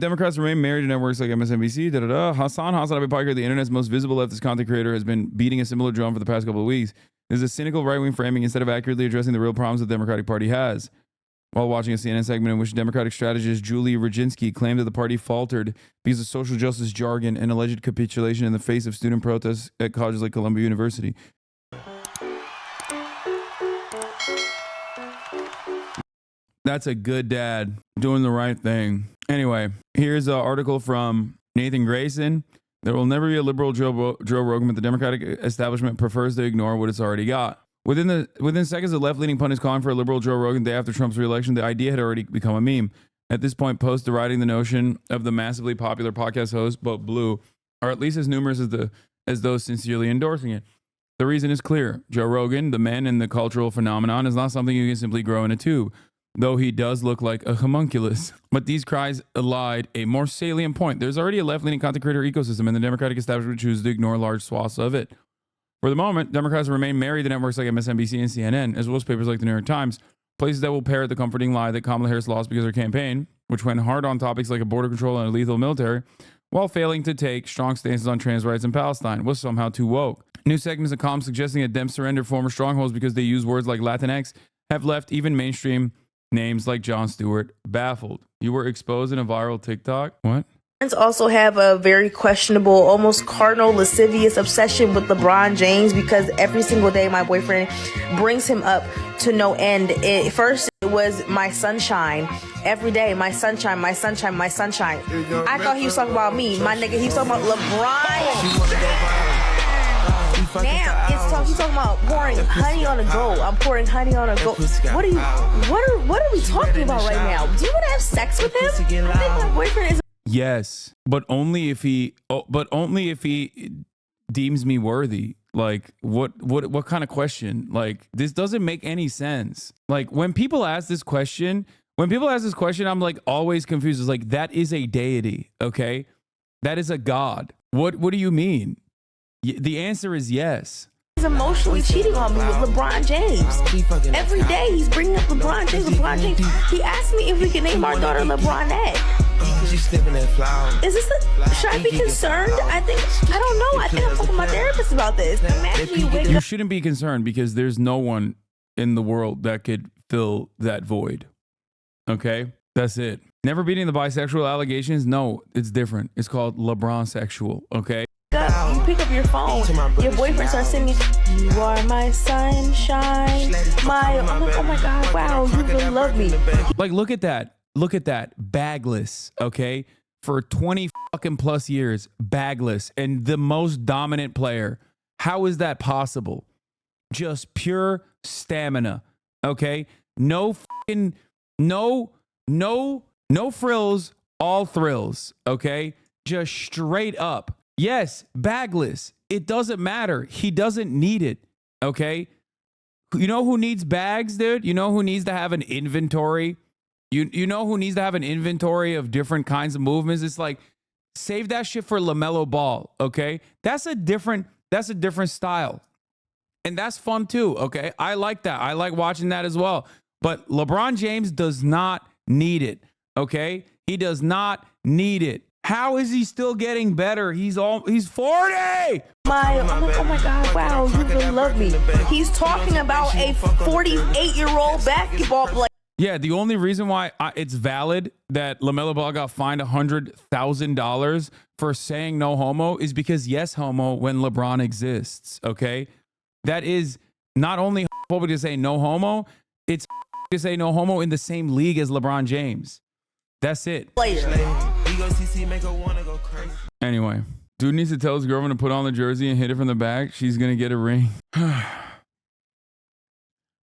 Democrats remain married to networks like MSNBC. Hasan HasanAbi, the internet's most visible leftist content creator, has been beating a similar drum for the past couple of weeks. This is a cynical right-wing framing instead of accurately addressing the real problems the Democratic Party has. While watching a CNN segment in which Democratic strategist Julie Rodzinski claimed that the party faltered because of social justice jargon and alleged capitulation in the face of student protests at colleges like Columbia University. That's a good dad doing the right thing. Anyway, here's an article from Nathan Grayson. There will never be a liberal Joe Rogan, but the Democratic establishment prefers to ignore what it's already got. Within seconds, the left-leaning pundits calling for a liberal Joe Rogan day after Trump's re-election, the idea had already become a meme. At this point, posts deriding the notion of the massively popular podcast host, but blue, are at least as numerous as those sincerely endorsing it. The reason is clear. Joe Rogan, the man in the cultural phenomenon, is not something you can simply grow in a tube, though he does look like a homunculus. But these cries elide a more salient point. There's already a left-leaning content creator ecosystem, and the Democratic establishment chooses to ignore large swaths of it. For the moment, Democrats remain married to networks like MSNBC and CNN, as well as papers like the New York Times, places that will parrot the comforting lie that Kamala Harris lost because of her campaign, which went hard on topics like border control and a lethal military, while failing to take strong stances on trans rights in Palestine, was somehow too woke. New segments of columns suggesting that Dems surrendered former strongholds because they use words like Latinx have left even mainstream names like Jon Stewart baffled. You were exposed in a viral TikTok? What? Also have a very questionable, almost carnal, lascivious obsession with LeBron James because every single day my boyfriend brings him up to no end. First it was my sunshine. Every day, my sunshine, my sunshine, my sunshine. I thought he was talking about me. My nigga, he was talking about LeBron. Now he's talking about pouring honey on a goat. I'm pouring honey on a goat. What are we talking about right now? Do you want to have sex with him? I think my boyfriend is. Yes, but only if he deems me worthy. Like, what kind of question? Like, this doesn't make any sense. Like, when people ask this question, I'm like always confused. It's like, that is a deity, okay? That is a god. What do you mean? The answer is yes. He's emotionally cheating on me with LeBron James. Every day he's bringing up LeBron James. He asked me if we can name our daughter LeBronette. Is this should I be concerned? I don't know. I think I'm talking to my therapist about this. Imagine you shouldn't be concerned because there's no one in the world that could fill that void. Okay? That's it. Never beating the bisexual allegations? No, it's different. It's called LeBron sexual, okay? You pick up your phone, your boyfriend starts singing, "You are my sunshine, my oh my god, wow, you really love me." Like, look at that, bagless, okay, for 20 fucking plus years, bagless, and the most dominant player. How is that possible? Just pure stamina, okay? No frills, all thrills, okay? Just straight up. Yes, bagless. It doesn't matter. He doesn't need it, okay? You know who needs bags, dude? You know who needs to have an inventory? You know who needs to have an inventory of different kinds of movements? It's like, save that shit for LaMelo Ball, okay? That's a different style. And that's fun too, okay? I like that. I like watching that as well. But LeBron James does not need it, okay? He does not need it. How is he still getting better? He's 40. Oh my god, wow, you really love me. He's talking about a 48-year-old basketball player. Yeah, the only reason why it's valid that LaMelo Ball got fined $100,000 for saying no homo is because yes, homo when LeBron exists, okay? That is not only homophobic to say no homo, it's to say no homo in the same league as LeBron James. That's it. Anyway, dude needs to tell his girlfriend to put on the jersey and hit it from the back. She's going to get a ring.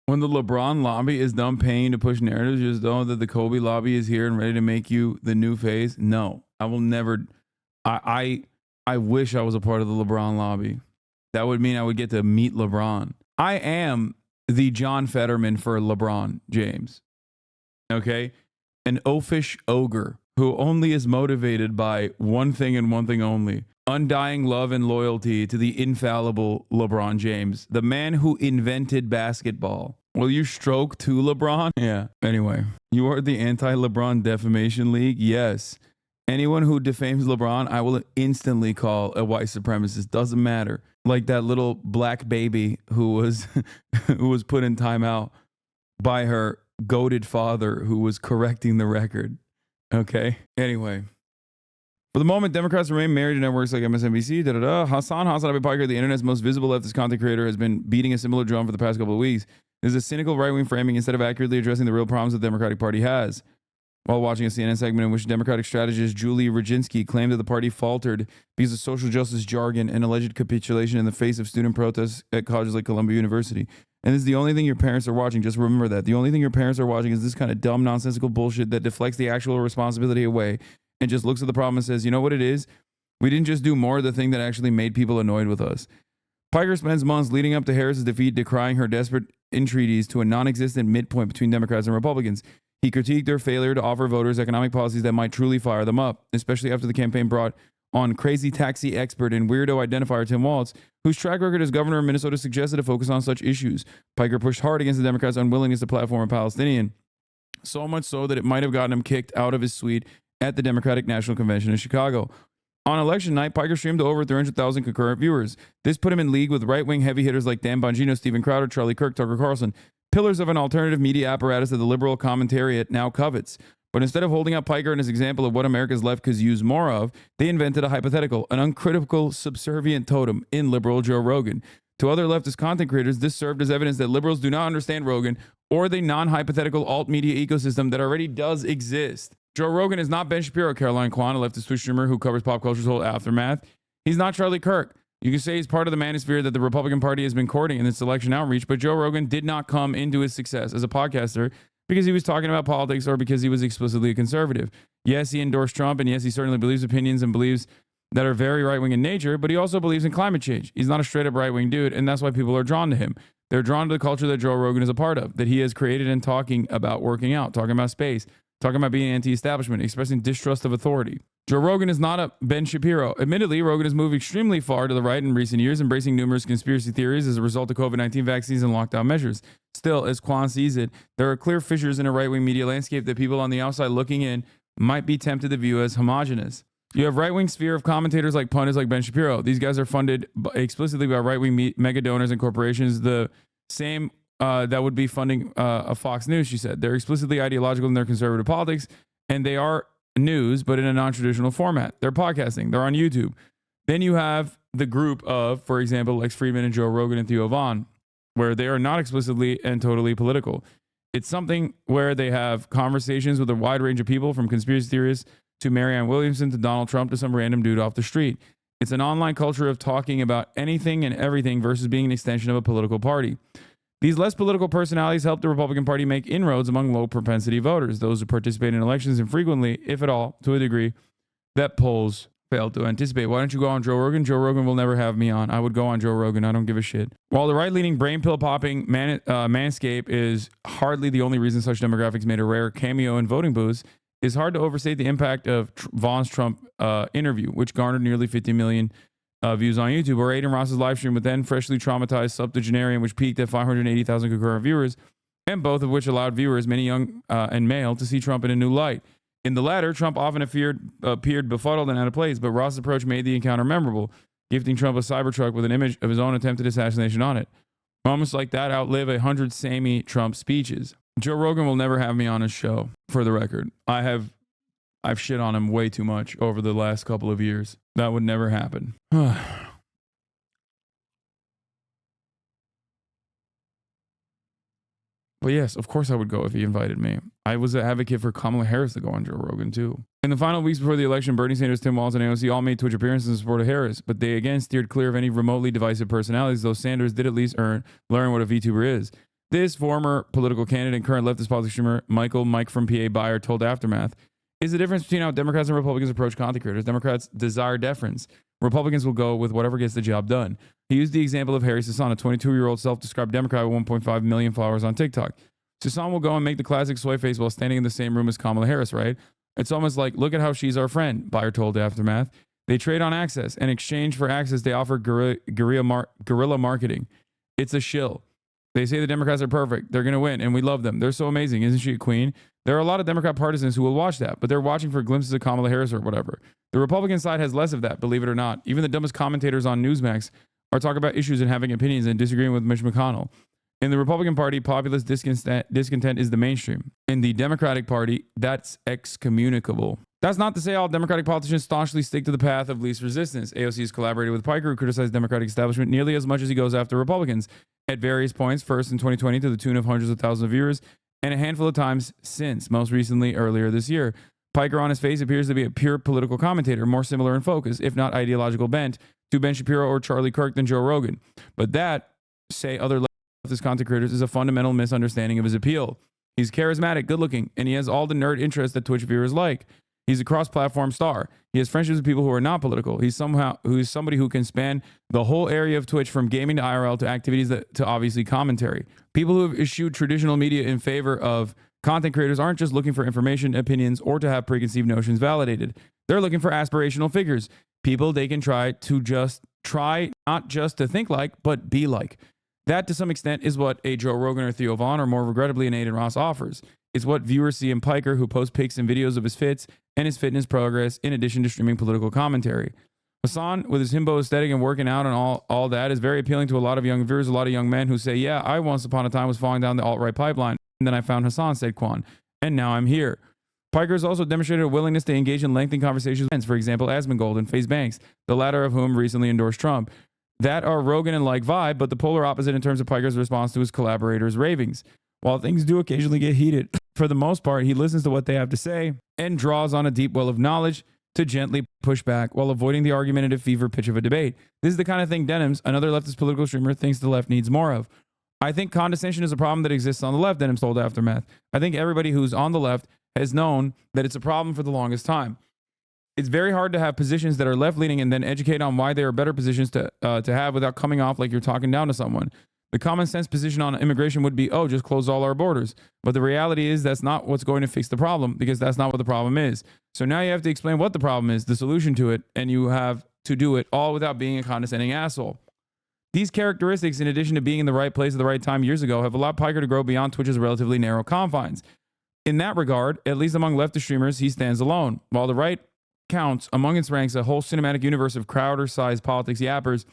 When the LeBron lobby is done paying to push narratives, just know that the Kobe lobby is here and ready to make you the new face. No, I will never. I wish I was a part of the LeBron lobby. That would mean I would get to meet LeBron. I am the John Fetterman for LeBron James. Okay? An oafish ogre who only is motivated by one thing and one thing only: undying love and loyalty to the infallible LeBron James, the man who invented basketball. Will you stroke to LeBron? Yeah. Anyway, you are the anti-LeBron defamation league? Yes. Anyone who defames LeBron, I will instantly call a white supremacist. Doesn't matter. Like that little black baby who was who was put in timeout by her goated father who was correcting the record. Okay. Anyway. For the moment, Democrats remain married to networks like MSNBC. Hasan HasanAbi Piker, the internet's most visible leftist content creator, has been beating a similar drum for the past couple of weeks. There's a cynical right-wing framing instead of accurately addressing the real problems the Democratic Party has. While watching a CNN segment in which Democratic strategist Julie Rodzinski claimed that the party faltered because of social justice jargon and alleged capitulation in the face of student protests at colleges like Columbia University. And this is the only thing your parents are watching. Just remember that. The only thing your parents are watching is this kind of dumb, nonsensical bullshit that deflects the actual responsibility away and just looks at the problem and says, you know what it is? We didn't just do more of the thing that actually made people annoyed with us. Piker spends months leading up to Harris's defeat decrying her desperate entreaties to a non-existent midpoint between Democrats and Republicans. He critiqued their failure to offer voters economic policies that might truly fire them up, especially after the campaign brought on crazy taxi expert and weirdo identifier Tim Walz, whose track record as governor of Minnesota suggested to focus on such issues. Piker pushed hard against the Democrats' unwillingness to platform a Palestinian, so much so that it might have gotten him kicked out of his suite at the Democratic National Convention in Chicago. On election night, Piker streamed to over 300,000 concurrent viewers. This put him in league with right-wing heavy hitters like Dan Bongino, Steven Crowder, Charlie Kirk, Tucker Carlson, pillars of an alternative media apparatus that the liberal commentariat now covets. But instead of holding up Piker and his example of what America's left could use more of, they invented a hypothetical, an uncritical, subservient totem in liberal Joe Rogan. To other leftist content creators, this served as evidence that liberals do not understand Rogan or the non-hypothetical alt-media ecosystem that already does exist. Joe Rogan is not Ben Shapiro, Caroline Kwan, a leftist Twitch streamer who covers pop culture's whole aftermath. He's not Charlie Kirk. You can say he's part of the manosphere that the Republican Party has been courting in its election outreach, but Joe Rogan did not come into his success as a podcaster because he was talking about politics or because he was explicitly a conservative. Yes, he endorsed Trump, and yes, he certainly believes opinions and beliefs that are very right-wing in nature, but he also believes in climate change. He's not a straight-up right-wing dude, and that's why people are drawn to him. They're drawn to the culture that Joe Rogan is a part of, that he has created in talking about working out, talking about space, talking about being anti-establishment, expressing distrust of authority. Joe Rogan is not a Ben Shapiro. Admittedly, Rogan has moved extremely far to the right in recent years, embracing numerous conspiracy theories as a result of COVID-19 vaccines and lockdown measures. Still, as Kwan sees it, there are clear fissures in a right-wing media landscape that people on the outside looking in might be tempted to view as homogenous. You have right-wing sphere of commentators like pundits like Ben Shapiro. These guys are funded explicitly by right-wing mega donors and corporations, the same that would be funding a Fox News, she said. They're explicitly ideological in their conservative politics, and they are news, but in a non-traditional format. They're podcasting. They're on YouTube. Then you have the group of, for example, Lex Friedman and Joe Rogan and Theo Vaughn, where they are not explicitly and totally political. It's something where they have conversations with a wide range of people, from conspiracy theorists to Marianne Williamson to Donald Trump to some random dude off the street. It's an online culture of talking about anything and everything versus being an extension of a political party. These less political personalities help the Republican Party make inroads among low-propensity voters, those who participate in elections infrequently, if at all, to a degree that polls fail to anticipate. Why don't you go on Joe Rogan? Joe Rogan will never have me on. I would go on Joe Rogan. I don't give a shit. While the right-leaning, brain pill-popping manscape is hardly the only reason such demographics made a rare cameo in voting booths, it's hard to overstate the impact of Vaughn's Trump interview, which garnered nearly 50 million views on YouTube, or Aiden Ross's live stream with then freshly traumatized septuagenarian, which peaked at 580,000 concurrent viewers, and both of which allowed viewers, many young and male, to see Trump in a new light. In the latter, Trump often appeared befuddled and out of place, but Ross's approach made the encounter memorable, gifting Trump a Cybertruck with an image of his own attempted assassination on it. Moments like that outlive 100 samey Trump speeches. Joe Rogan will never have me on his show, for the record. I've shit on him way too much over the last couple of years. That would never happen. But yes, of course I would go if he invited me. I was an advocate for Kamala Harris to go on Joe Rogan too. In the final weeks before the election, Bernie Sanders, Tim Walz, and AOC all made Twitch appearances in support of Harris, but they again steered clear of any remotely divisive personalities, though Sanders did at least learn what a VTuber is. This former political candidate and current leftist politics streamer, Mike from PA Buyer, told Aftermath, is the difference between how Democrats and Republicans approach content creators. Democrats desire deference. Republicans will go with whatever gets the job done. He used the example of Harry Hasan, a 22-year-old self-described Democrat with 1.5 million followers on TikTok. Hasan will go and make the classic soy face while standing in the same room as Kamala Harris, right? It's almost like, look at how she's our friend, Buyer told Aftermath. They trade on access. In exchange for access, they offer guerrilla marketing. It's a shill. They say the Democrats are perfect. They're going to win, and we love them. They're so amazing. Isn't she a queen? There are a lot of Democrat partisans who will watch that, but they're watching for glimpses of Kamala Harris or whatever. The Republican side has less of that, believe it or not. Even the dumbest commentators on Newsmax are talking about issues and having opinions and disagreeing with Mitch McConnell. In the Republican Party, populist discontent is the mainstream. In the Democratic Party, that's excommunicable. That's not to say all Democratic politicians staunchly stick to the path of least resistance. AOC has collaborated with Piker, who criticized Democratic establishment nearly as much as he goes after Republicans at various points, first in 2020 to the tune of hundreds of thousands of viewers, and a handful of times since, most recently earlier this year. Piker on his face appears to be a pure political commentator, more similar in focus, if not ideological bent, to Ben Shapiro or Charlie Kirk than Joe Rogan. But that, say other leftist content creators, is a fundamental misunderstanding of his appeal. He's charismatic, good-looking, and he has all the nerd interests that Twitch viewers like. He's a cross-platform star. He has friendships with people who are not political. He's somebody who can span the whole area of Twitch from gaming to IRL to activities to obviously commentary. People who have eschewed traditional media in favor of content creators aren't just looking for information, opinions, or to have preconceived notions validated. They're looking for aspirational figures, people they can try not just to think like, but be like. That, to some extent, is what a Joe Rogan or Theo Vaughn, or more regrettably, an Aiden Ross offers. It's what viewers see in Piker, who posts pics and videos of his fits and his fitness progress, in addition to streaming political commentary. Hasan, with his himbo aesthetic and working out and all that, is very appealing to a lot of young viewers, a lot of young men who say, yeah, I once upon a time was falling down the alt-right pipeline, and then I found Hasan, said Kwan, and now I'm here. Piker has also demonstrated a willingness to engage in lengthy conversations with friends, for example, Asmongold and FaZe Banks, the latter of whom recently endorsed Trump. That are Rogan and like vibe, but the polar opposite in terms of Piker's response to his collaborators' ravings. While things do occasionally get heated, for the most part, he listens to what they have to say and draws on a deep well of knowledge to gently push back while avoiding the argumentative fever pitch of a debate. This is the kind of thing Denims, another leftist political streamer, thinks the left needs more of. I think condescension is a problem that exists on the left, Denims told Aftermath. I think everybody who's on the left has known that it's a problem for the longest time. It's very hard to have positions that are left-leaning and then educate on why they are better positions to have without coming off like you're talking down to someone. The common sense position on immigration would be, oh, just close all our borders. But the reality is that's not what's going to fix the problem, because that's not what the problem is. So now you have to explain what the problem is, the solution to it, and you have to do it all without being a condescending asshole. These characteristics, in addition to being in the right place at the right time years ago, have allowed Piker to grow beyond Twitch's relatively narrow confines. In that regard, at least among leftist streamers, he stands alone. While the right counts among its ranks a whole cinematic universe of Crowder-sized politics yappers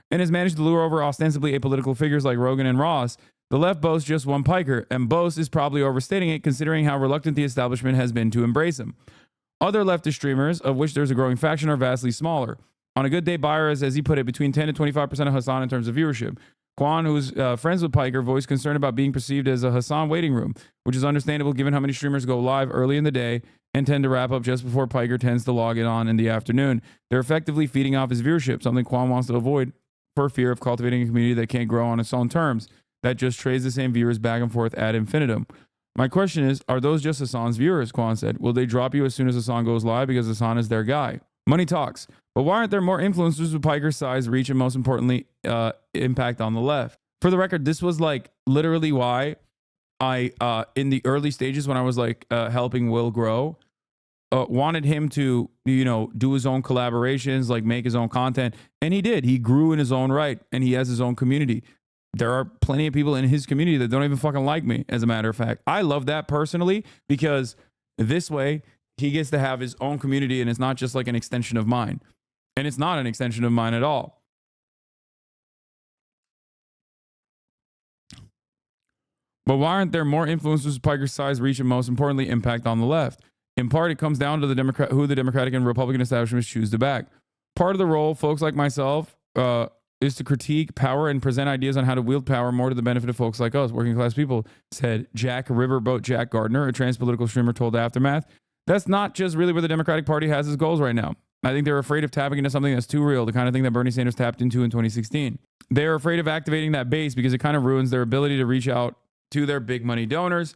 and has managed to lure over ostensibly apolitical figures like Rogan and Ross, the left boasts just one Piker, and boast is probably overstating it considering how reluctant the establishment has been to embrace him. Other leftist streamers, of which there's a growing faction, are vastly smaller. On a good day, Bayer is, as he put it, between 10 to 25% of Hasan in terms of viewership. Kwan, who's friends with Piker, voiced concern about being perceived as a Hasan waiting room, which is understandable given how many streamers go live early in the day and tend to wrap up just before Piker tends to log it on in the afternoon. They're effectively feeding off his viewership, something Kwan wants to avoid for fear of cultivating a community that can't grow on its own terms, that just trades the same viewers back and forth ad infinitum. My question is, are those just Hasan's viewers, Kwan said? Will they drop you as soon as Hasan goes live because Hasan is their guy? Money talks. But why aren't there more influencers with Piker's size, reach, and most importantly, impact on the left? For the record, this was like literally why I, in the early stages when I was like helping Will grow, wanted him to, do his own collaborations, like make his own content. And he did. He grew in his own right, and he has his own community. There are plenty of people in his community that don't even fucking like me, as a matter of fact. I love that personally, because this way he gets to have his own community, and it's not just like an extension of mine. And it's not an extension of mine at all. But why aren't there more influencers with Piker's size, reach, and most importantly, impact on the left? In part, it comes down to who the Democratic and Republican establishments choose to back. Part of the role, folks like myself, is to critique power and present ideas on how to wield power more to the benefit of folks like us, working class people, said Jack Riverboat Jack Gardner, a trans political streamer, told Aftermath. That's not just really where the Democratic Party has its goals right now. I think they're afraid of tapping into something that's too real, the kind of thing that Bernie Sanders tapped into in 2016. They're afraid of activating that base because it kind of ruins their ability to reach out to their big money donors,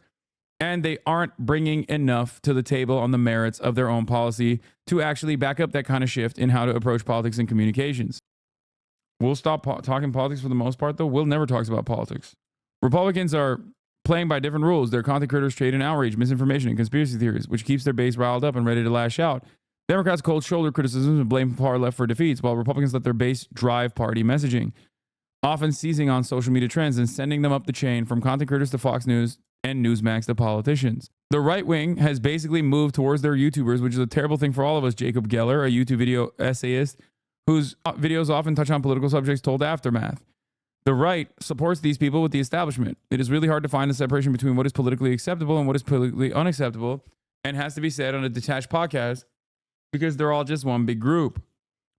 and they aren't bringing enough to the table on the merits of their own policy to actually back up that kind of shift in how to approach politics and communications. We'll stop talking politics for the most part, though. Will never talks about politics. Republicans are playing by different rules. Their content creators trade in outrage, misinformation, and conspiracy theories, which keeps their base riled up and ready to lash out. Democrats cold shoulder criticisms and blame far left for defeats, while Republicans let their base drive party messaging. often seizing on social media trends and sending them up the chain from content creators to Fox News and Newsmax to politicians. The right wing has basically moved towards their YouTubers, which is a terrible thing for all of us. Jacob Geller, a YouTube video essayist whose videos often touch on political subjects, told Aftermath. The right supports these people with the establishment. It is really hard to find a separation between what is politically acceptable and what is politically unacceptable, and has to be said on a detached podcast because they're all just one big group.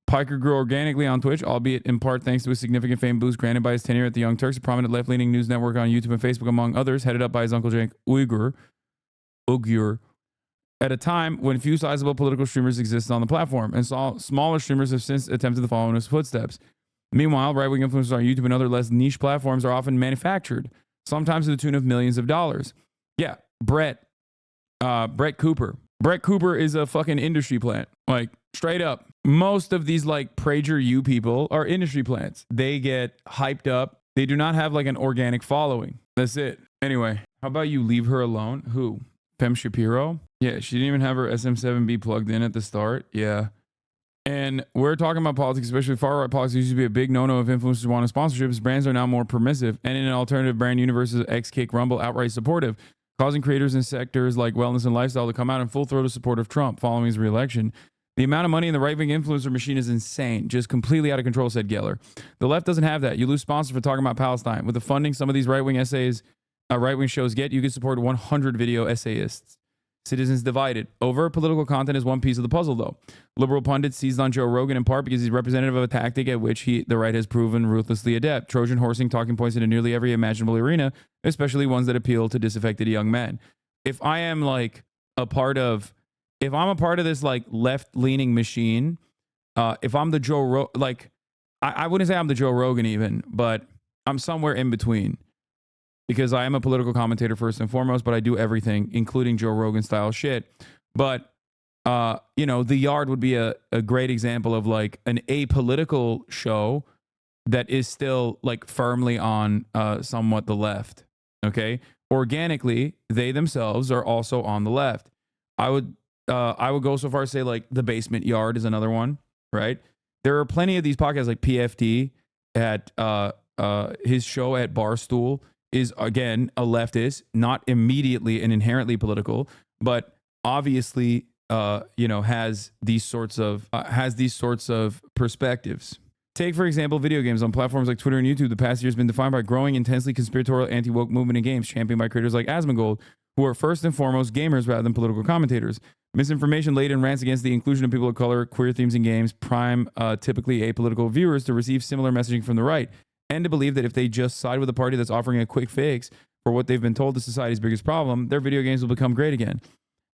Piker grew organically on Twitch, albeit in part thanks to a significant fame boost granted by his tenure at the Young Turks, a prominent left-leaning news network on YouTube and Facebook, among others, headed up by his uncle Cenk Uygur, at a time when few sizable political streamers existed on the platform, and smaller streamers have since attempted to follow in his footsteps. Meanwhile, right-wing influencers on YouTube and other less niche platforms are often manufactured, sometimes to the tune of millions of dollars. Yeah, Brett Cooper. Brett Cooper is a fucking industry plant. Like, straight up. Most of these, like, PragerU people are industry plants. They get hyped up. They do not have, like, an organic following. That's it. Anyway, how about you leave her alone? Who? Pem Shapiro? Yeah, she didn't even have her SM7B plugged in at the start. Yeah. And we're talking about politics, especially far-right politics. Used to be a big no-no if influencers wanted sponsorships. Brands are now more permissive. And in an alternative brand universe, X-Kick Rumble outright supportive, causing creators in sectors like wellness and lifestyle to come out in full-throated support of Trump following his re-election. The amount of money in the right-wing influencer machine is insane, just completely out of control, said Geller. The left doesn't have that. You lose sponsors for talking about Palestine. With the funding some of these right-wing essays, right-wing shows get, you can support 100 video essayists. Citizens divided. Overt political content is one piece of the puzzle, though. Liberal pundits seized on Joe Rogan in part because he's representative of a tactic at which the right has proven ruthlessly adept. Trojan horsing talking points into nearly every imaginable arena, especially ones that appeal to disaffected young men. If I'm a part of this like left-leaning machine, if I'm the Joe I wouldn't say I'm the Joe Rogan even, but I'm somewhere in between. Because I am a political commentator first and foremost, but I do everything, including Joe Rogan style shit. But, The Yard would be a great example of like an apolitical show that is still like firmly on somewhat the left. Okay. Organically, they themselves are also on the left. I would go so far as to say like The Basement Yard is another one, right? There are plenty of these podcasts like PFD at his show at Barstool is of a leftist, not immediately and inherently political, but obviously, has these sorts of perspectives. Take, for example, video games on platforms like Twitter and YouTube. The past year has been defined by growing, intensely conspiratorial anti-woke movement in games, championed by creators like Asmongold, who are first and foremost gamers rather than political commentators. Misinformation laid in rants against the inclusion of people of color, queer themes in games, prime typically apolitical viewers to receive similar messaging from the right, and to believe that if they just side with a party that's offering a quick fix for what they've been told is society's biggest problem, their video games will become great again.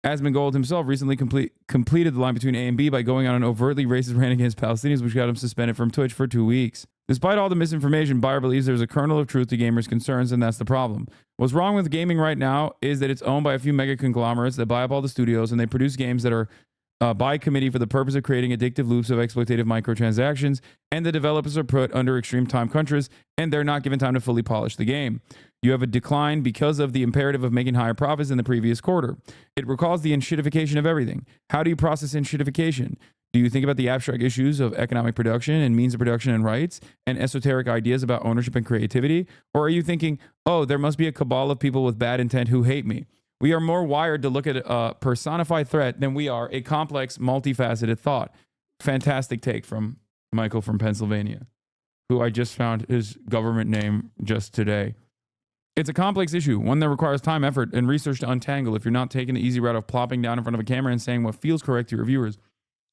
Asmongold himself recently completed the line between A and B by going on an overtly racist rant against Palestinians, which got him suspended from Twitch for 2 weeks. Despite all the misinformation, Bayer believes there's a kernel of truth to gamers' concerns, and that's the problem. What's wrong with gaming right now is that it's owned by a few mega conglomerates that buy up all the studios, and they produce games that are by committee for the purpose of creating addictive loops of exploitative microtransactions, and the developers are put under extreme time crunches, and they're not given time to fully polish the game. You have a decline because of the imperative of making higher profits in the previous quarter. It recalls the enshittification of everything. How do you process enshittification? Do you think about the abstract issues of economic production and means of production and rights and esoteric ideas about ownership and creativity? Or are you thinking, oh, there must be a cabal of people with bad intent who hate me? We are more wired to look at a personified threat than we are a complex, multifaceted thought. Fantastic take from Michael from Pennsylvania, who I just found his government name just today. It's a complex issue, one that requires time, effort, and research to untangle if you're not taking the easy route of plopping down in front of a camera and saying what feels correct to your viewers,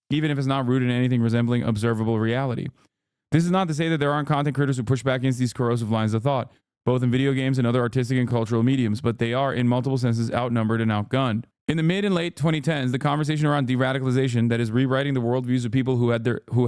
even if it's not rooted in anything resembling observable reality. This is not to say that there aren't content creators who push back against these corrosive lines of thought, both in video games and other artistic and cultural mediums, but they are, in multiple senses, outnumbered and outgunned. In the mid and late 2010s, the conversation around de-radicalization, that is rewriting the worldviews of people who'd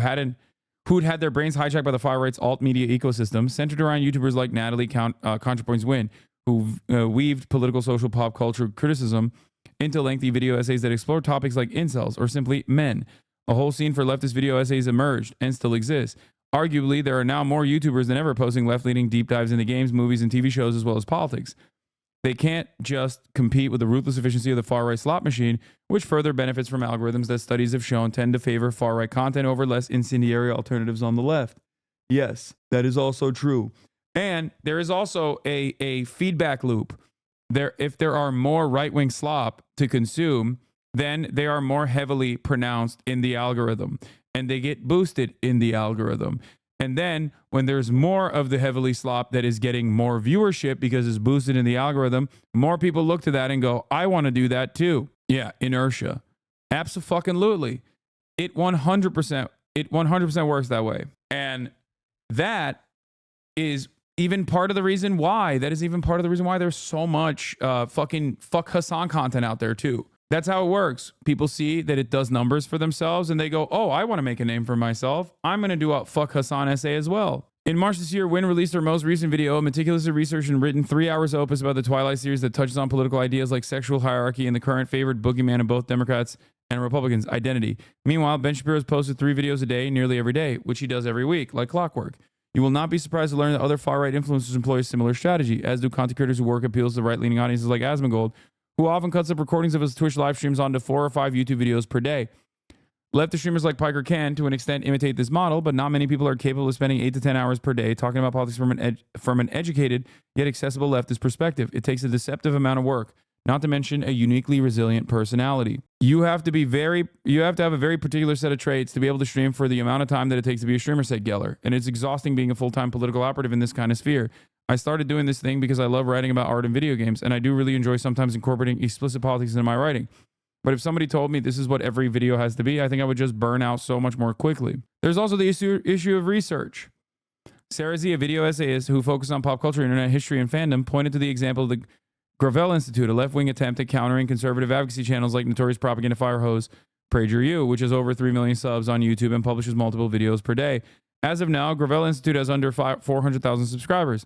had their brains hijacked by the far right's alt media ecosystem, centered around YouTubers like Natalie ContraPoints Win, who weaved political, social, pop culture criticism into lengthy video essays that explore topics like incels or simply men. A whole scene for leftist video essays emerged and still exists. Arguably, there are now more YouTubers than ever posting left-leaning deep dives into games, movies, and TV shows, as well as politics. They can't just compete with the ruthless efficiency of the far-right slot machine, which further benefits from algorithms that studies have shown tend to favor far-right content over less incendiary alternatives on the left. Yes, that is also true. And there is also a feedback loop. If there are more right-wing slop to consume, then they are more heavily pronounced in the algorithm and they get boosted in the algorithm. And then when there's more of the heavily slop that is getting more viewership because it's boosted in the algorithm, more people look to that and go, I want to do that too. Yeah, inertia. Abso-fucking-lutely. It 100% works that way. And that is even part of the reason why. That is even part of the reason why there's so much fucking fuck Hasan content out there too. That's how it works. People see that it does numbers for themselves and they go, oh, I want to make a name for myself. I'm going to do a fuck Hasan essay as well. In March this year, Wynn released her most recent video, a meticulously researched and written 3-hour opus about the Twilight series that touches on political ideas like sexual hierarchy and the current favored boogeyman of both Democrats and Republicans, identity. Meanwhile, Ben Shapiro has posted 3 videos a day, nearly every day, which he does every week, like clockwork. You will not be surprised to learn that other far-right influencers employ a similar strategy, as do content creators who work appeals to right-leaning audiences like Asmongold, who often cuts up recordings of his Twitch live streams onto 4 or 5 YouTube videos per day. Leftist streamers like Piker can, to an extent, imitate this model, but not many people are capable of spending 8 to 10 hours per day talking about politics from an educated yet accessible leftist perspective. It takes a deceptive amount of work, not to mention a uniquely resilient personality. You have to have a very particular set of traits to be able to stream for the amount of time that it takes to be a streamer, said Geller. And it's exhausting being a full-time political operative in this kind of sphere. I started doing this thing because I love writing about art and video games, and I do really enjoy sometimes incorporating explicit politics into my writing. But if somebody told me this is what every video has to be, I think I would just burn out so much more quickly. There's also the issue of research. Sarah Z, a video essayist who focused on pop culture, internet history, and fandom, pointed to the example of the Gravel Institute, a left-wing attempt at countering conservative advocacy channels like Notorious Propaganda Firehose PragerU, which has over 3 million subs on YouTube and publishes multiple videos per day. As of now, Gravel Institute has under 400,000 subscribers,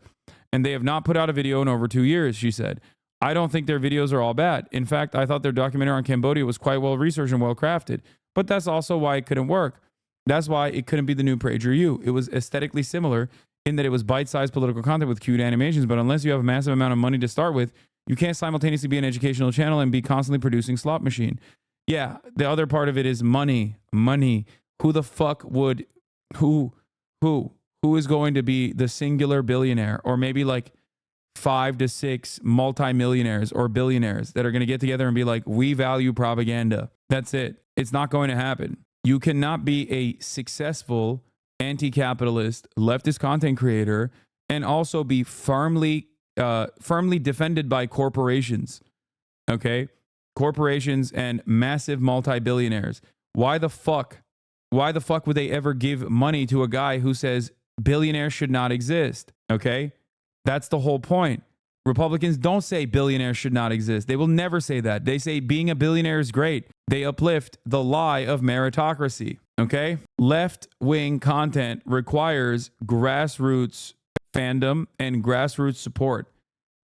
and they have not put out a video in over 2 years, she said. I don't think their videos are all bad. In fact, I thought their documentary on Cambodia was quite well researched and well crafted, but that's also why it couldn't work. That's why it couldn't be the new PragerU. It was aesthetically similar in that it was bite-sized political content with cute animations, but unless you have a massive amount of money to start with, you can't simultaneously be an educational channel and be constantly producing slot machine. Yeah, the other part of it is money. Money. Who the fuck would, who is going to be the singular billionaire, or maybe like 5 to 6 multimillionaires or billionaires that are going to get together and be like, we value propaganda. That's it. It's not going to happen. You cannot be a successful anti-capitalist leftist content creator and also be firmly defended by corporations. Okay? Corporations and massive multi-billionaires. Why the fuck would they ever give money to a guy who says billionaires should not exist? Okay? That's the whole point. Republicans don't say billionaires should not exist. They will never say that. They say being a billionaire is great. They uplift the lie of meritocracy. Okay? Left-wing content requires grassroots fandom and grassroots support.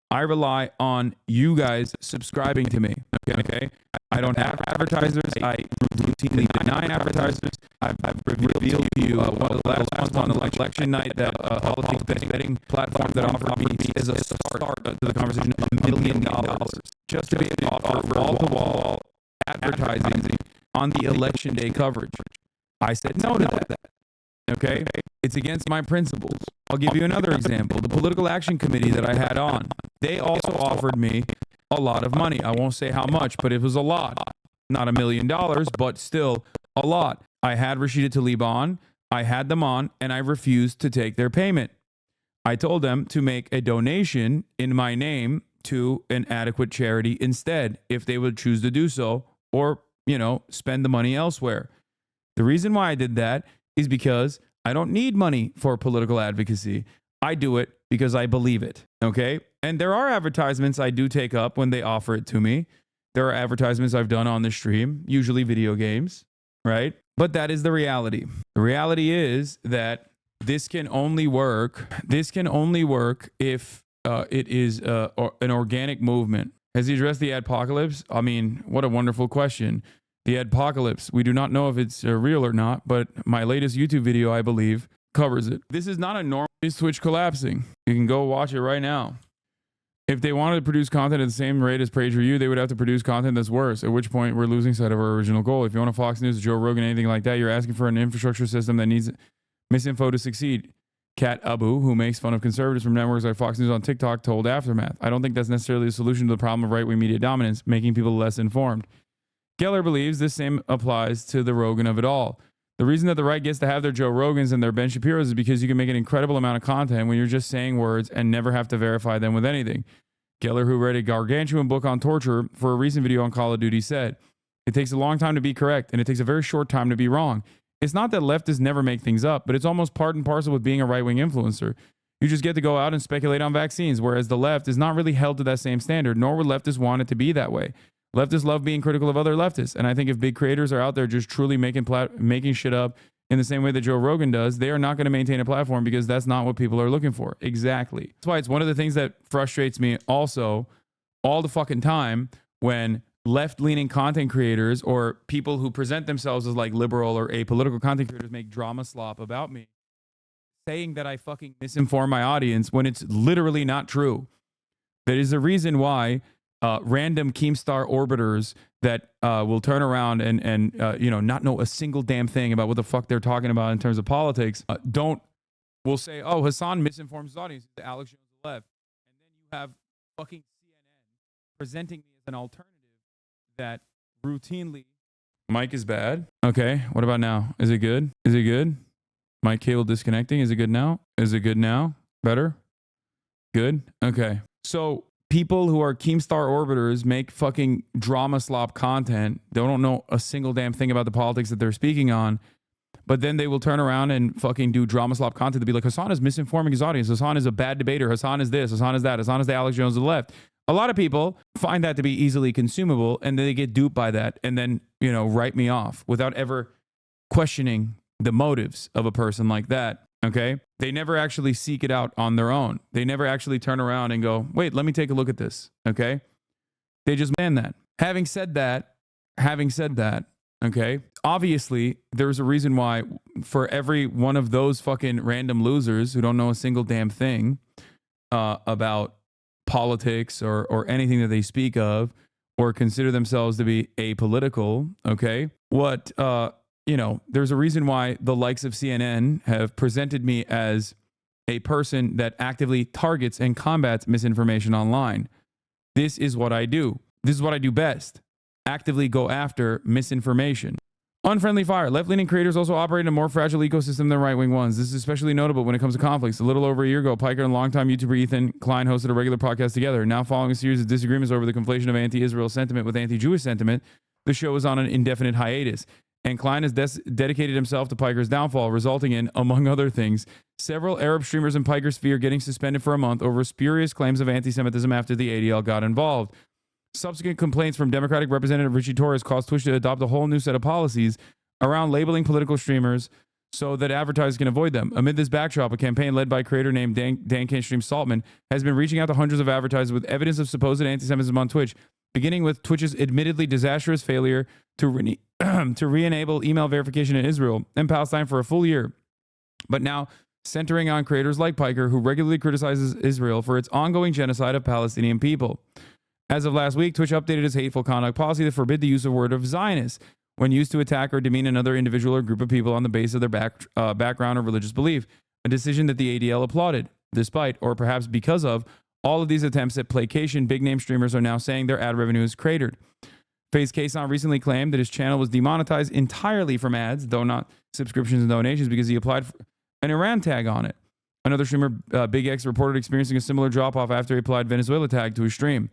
I rely on you guys subscribing to me. Okay? I don't have advertisers. I routinely deny advertisers. I've revealed to you one of the last ones on election night that politics betting platform that offered me as a start to the conversation $1 million just to be able to offer wall-to-wall advertising on the election day coverage. I said no to that. Okay? It's against my principles. I'll give you another example. The political action committee that I had on, they also offered me a lot of money. I won't say how much, but it was a lot. Not $1 million, but still a lot. I had Rashida Tlaib on, I had them on, and I refused to take their payment. I told them to make a donation in my name to an adequate charity instead, if they would choose to do so, or, spend the money elsewhere. The reason why I did that is because I don't need money for political advocacy. I do it because I believe it, okay? And there are advertisements I do take up when they offer it to me. There are advertisements I've done on the stream, usually video games, right? But that is the reality. The reality is that this can only work if it is an organic movement. Has he addressed the adpocalypse? I mean, what a wonderful question. The adpocalypse, we do not know if it's real or not, but my latest YouTube video, I believe, covers it. This is not a normal Twitch collapsing. You can go watch it right now. If they wanted to produce content at the same rate as PragerU, they would have to produce content that's worse, at which point we're losing sight of our original goal. If you want a Fox News, Joe Rogan, anything like that, you're asking for an infrastructure system that needs misinfo to succeed. Kat Abu, who makes fun of conservatives from networks like Fox News on TikTok, told Aftermath. I don't think that's necessarily a solution to the problem of right-wing media dominance, making people less informed. Geller believes this same applies to the Rogan of it all. The reason that the right gets to have their Joe Rogans and their Ben Shapiros is because you can make an incredible amount of content when you're just saying words and never have to verify them with anything. Geller, who read a gargantuan book on torture for a recent video on Call of Duty, said, "It takes a long time to be correct, and it takes a very short time to be wrong. It's not that leftists never make things up, but it's almost part and parcel with being a right-wing influencer. You just get to go out and speculate on vaccines, whereas the left is not really held to that same standard, nor would leftists want it to be that way. Leftists love being critical of other leftists, and I think if big creators are out there just truly making shit up in the same way that Joe Rogan does, they are not going to maintain a platform because that's not what people are looking for." Exactly. That's why it's one of the things that frustrates me also all the fucking time when left-leaning content creators or people who present themselves as like liberal or apolitical content creators make drama slop about me, saying that I fucking misinform my audience when it's literally not true. That is the reason why random Keemstar orbiters that will turn around and not know a single damn thing about what the fuck they're talking about in terms of politics will say, "Oh, Hasan misinforms his audience. Alex Jones the left," and then you have fucking CNN presenting me as an alternative that routinely. Mic is bad. Okay, what about now? Is it good? Is it good? Mic cable disconnecting. Is it good now? Is it good now? Better? Good? Okay. So people who are Keemstar orbiters make fucking drama slop content. They don't know a single damn thing about the politics that they're speaking on. But then they will turn around and fucking do drama slop content to be like, Hasan is misinforming his audience. Hasan is a bad debater. Hasan is this. Hasan is that. Hasan is the Alex Jones of the left. A lot of people find that to be easily consumable and they get duped by that and then, write me off without ever questioning the motives of a person like that. Okay. They never actually seek it out on their own. They never actually turn around and go, wait, let me take a look at this. Okay. They just ban that. Having said that, okay, obviously there's a reason why for every one of those fucking random losers who don't know a single damn thing about politics or anything that they speak of or consider themselves to be apolitical, okay, there's a reason why the likes of CNN have presented me as a person that actively targets and combats misinformation online. This is what I do. This is what I do best. Actively go after misinformation. Unfriendly fire. Left-leaning creators also operate in a more fragile ecosystem than right-wing ones. This is especially notable when it comes to conflicts. A little over a year ago, Piker and longtime YouTuber Ethan Klein hosted a regular podcast together. Now, following a series of disagreements over the conflation of anti-Israel sentiment with anti-Jewish sentiment, the show is on an indefinite hiatus. And Klein has dedicated himself to Piker's downfall, resulting in, among other things, several Arab streamers in Piker's sphere getting suspended for a month over spurious claims of anti-Semitism after the ADL got involved. Subsequent complaints from Democratic Representative Richie Torres caused Twitch to adopt a whole new set of policies around labeling political streamers so that advertisers can avoid them. Amid this backdrop, a campaign led by a creator named Dan Can't Stream Saltman has been reaching out to hundreds of advertisers with evidence of supposed anti-Semitism on Twitch, beginning with Twitch's admittedly disastrous failure to re-enable email verification in Israel and Palestine for a full year, but now centering on creators like Piker, who regularly criticizes Israel for its ongoing genocide of Palestinian people. As of last week, Twitch updated its hateful conduct policy that forbid the use of the word of Zionist when used to attack or demean another individual or group of people on the basis of their background or religious belief, a decision that the ADL applauded. Despite, or perhaps because of, all of these attempts at placation, big-name streamers are now saying their ad revenue is cratered. FaZe Kason recently claimed that his channel was demonetized entirely from ads, though not subscriptions and donations, because he applied for an Iran tag on it. Another streamer, Big X, reported experiencing a similar drop-off after he applied Venezuela tag to his stream.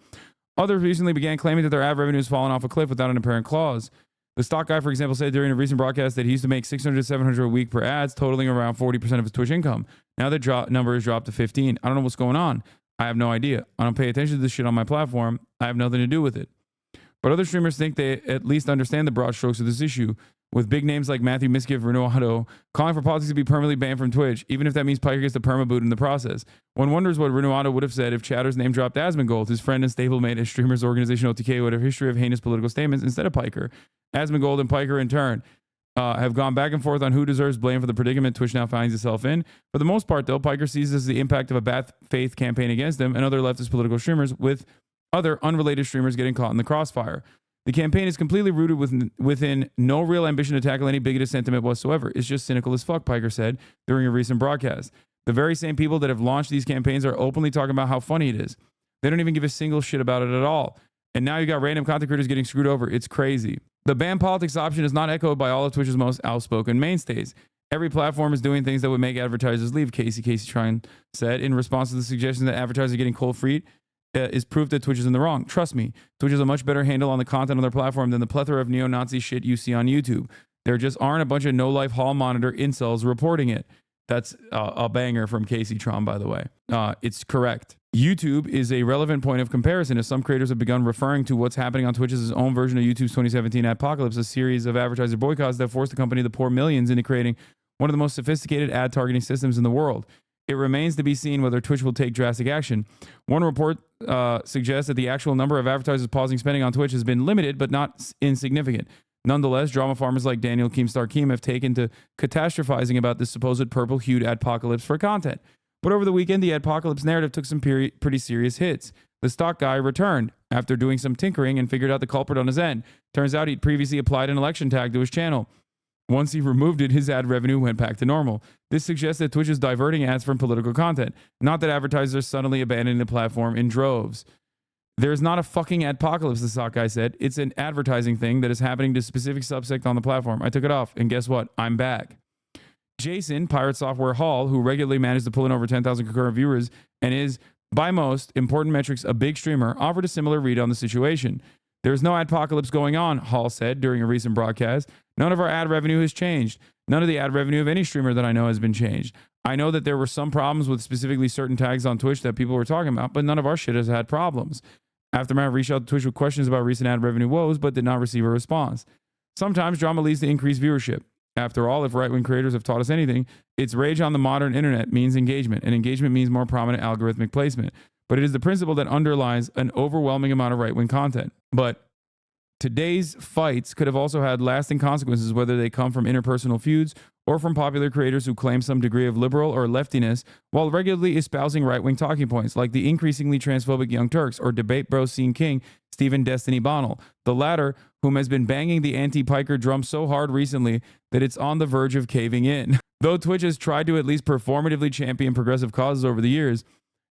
Others recently began claiming that their ad revenue has fallen off a cliff without an apparent clause. The stock guy, for example, said during a recent broadcast that he used to make $600 to $700 a week per ads, totaling around 40% of his Twitch income. Now the number has dropped to 15. I don't know what's going on. I have no idea. I don't pay attention to this shit on my platform. I have nothing to do with it. But other streamers think they at least understand the broad strokes of this issue, with big names like Matthew Miskiff, Renato, calling for politics to be permanently banned from Twitch, even if that means Piker gets the perma-boot in the process. One wonders what Renato would have said if Chatter's name dropped Asmongold, his friend and stablemate at streamers organization OTK, who had a history of heinous political statements, instead of Piker. Asmongold and Piker, in turn, have gone back and forth on who deserves blame for the predicament Twitch now finds itself in. For the most part, though, Piker sees this as the impact of a bad faith campaign against him and other leftist political streamers, with other unrelated streamers getting caught in the crossfire. The campaign is completely rooted within no real ambition to tackle any bigoted sentiment whatsoever. It's just cynical as fuck, Piker said during a recent broadcast. The very same people that have launched these campaigns are openly talking about how funny it is. They don't even give a single shit about it at all. And now you got random content creators getting screwed over. It's crazy. The ban politics option is not echoed by all of Twitch's most outspoken mainstays. Every platform is doing things that would make advertisers leave, Casey Trine said, in response to the suggestion that advertisers getting cold feet is proof that Twitch is in the wrong. Trust me, Twitch has a much better handle on the content on their platform than the plethora of neo-Nazi shit you see on YouTube. There just aren't a bunch of no-life hall monitor incels reporting it. That's a banger from Casey Tron, by the way. It's correct. YouTube is a relevant point of comparison as some creators have begun referring to what's happening on Twitch as his own version of YouTube's 2017 Adpocalypse, a series of advertiser boycotts that forced the company to pour millions into creating one of the most sophisticated ad targeting systems in the world. It remains to be seen whether Twitch will take drastic action. One report suggests that the actual number of advertisers pausing spending on Twitch has been limited, but not insignificant. Nonetheless, drama farmers like Daniel Keemstar Keem have taken to catastrophizing about this supposed purple-hued adpocalypse for content. But over the weekend, the adpocalypse narrative took some pretty serious hits. The stock guy returned after doing some tinkering and figured out the culprit on his end. Turns out he'd previously applied an election tag to his channel. Once he removed it, his ad revenue went back to normal. This suggests that Twitch is diverting ads from political content, not that advertisers are suddenly abandoning the platform in droves. There's not a fucking adpocalypse, the stock guy said. It's an advertising thing that is happening to a specific subsect on the platform. I took it off, and guess what? I'm back. Jason, Pirate Software Hall, who regularly managed to pull in over 10,000 concurrent viewers and is, by most important metrics, a big streamer, offered a similar read on the situation. There's no adpocalypse going on, Hall said during a recent broadcast. None of our ad revenue has changed. None of the ad revenue of any streamer that I know has been changed. I know that there were some problems with specifically certain tags on Twitch that people were talking about, but none of our shit has had problems. Aftermath reached out to Twitch with questions about recent ad revenue woes, but did not receive a response. Sometimes drama leads to increased viewership. After all, if right-wing creators have taught us anything, it's rage on the modern internet means engagement, and engagement means more prominent algorithmic placement. But it is the principle that underlies an overwhelming amount of right-wing content. But today's fights could have also had lasting consequences, whether they come from interpersonal feuds or from popular creators who claim some degree of liberal or leftiness while regularly espousing right-wing talking points, like the increasingly transphobic Young Turks or debate bro scene king Stephen Destiny Bonnell, the latter whom has been banging the anti-piker drum so hard recently that it's on the verge of caving in. Though Twitch has tried to at least performatively champion progressive causes over the years,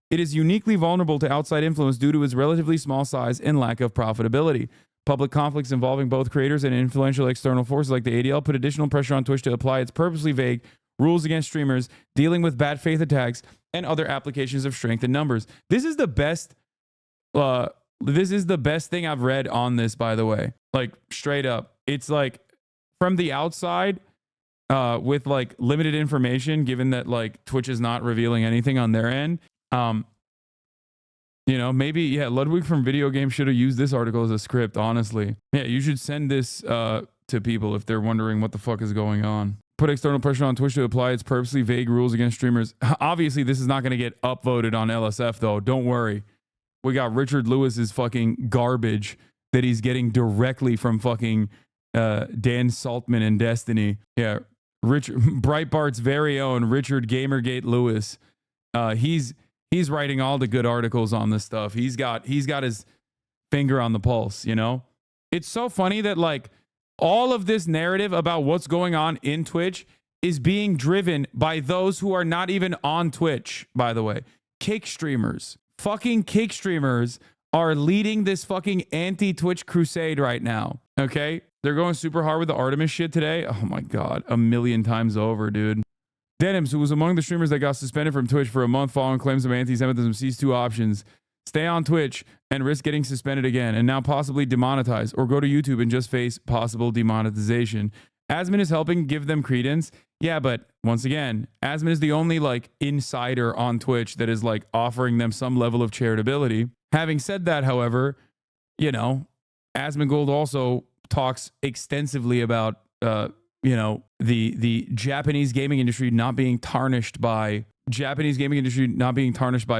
it is uniquely vulnerable to outside influence due to its relatively small size and lack of profitability. Public conflicts involving both creators and influential external forces like the ADL put additional pressure on Twitch to apply its purposely vague rules against streamers, dealing with bad faith attacks, and other applications of strength in numbers. This is the best thing I've read on this, by the way. Like, straight up. It's like, from the outside, with like limited information, given that like Twitch is not revealing anything on their end. You know, maybe, yeah, Ludwig from Video Game should have used this article as a script, honestly. Yeah, you should send this to people if they're wondering what the fuck is going on. Put external pressure on Twitch to apply its purposely vague rules against streamers. Obviously, this is not going to get upvoted on LSF, though. Don't worry. We got Richard Lewis's fucking garbage that he's getting directly from fucking Dan Saltman and Destiny. Yeah, Breitbart's very own Richard Gamergate Lewis. He's writing all the good articles on this stuff. He's got his finger on the pulse, you know? It's so funny that like all of this narrative about what's going on in Twitch is being driven by those who are not even on Twitch, by the way. Cake streamers. Fucking cake streamers are leading this fucking anti-Twitch crusade right now, okay? They're going super hard with the Artemis shit today. Oh my God, a million times over, dude. Denims, who was among the streamers that got suspended from Twitch for a month following claims of anti-Semitism, sees two options. Stay on Twitch and risk getting suspended again, and now possibly demonetized, or go to YouTube and just face possible demonetization. Asman is helping give them credence. Yeah, but once again, Asman is the only like insider on Twitch that is like offering them some level of charitability. Having said that, however, you know, Asman Gold also talks extensively about you know, the Japanese gaming industry not being tarnished by